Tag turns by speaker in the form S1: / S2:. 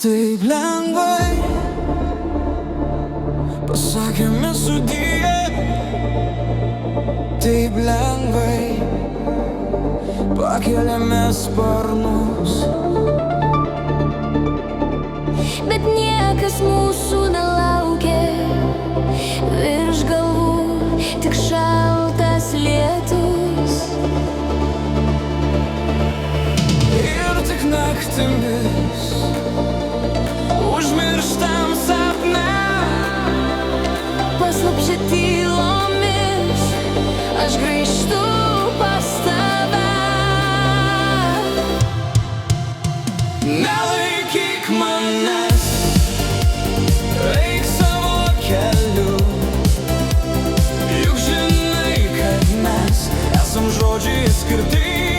S1: taip lengvai pasakėme sudie, taip lengvai pakeliame sparnus,
S2: bet niekas mūsų nelaukia, virš galvų tik šaltas lietus.
S1: Ir tik naktimis užmirštam sapne,
S2: paslapčia tylomis aš grįžtu pas tave.
S1: Nelaikyk manęs, eik savo keliu, juk žinai, kad mes esam žodžiai skirtingi.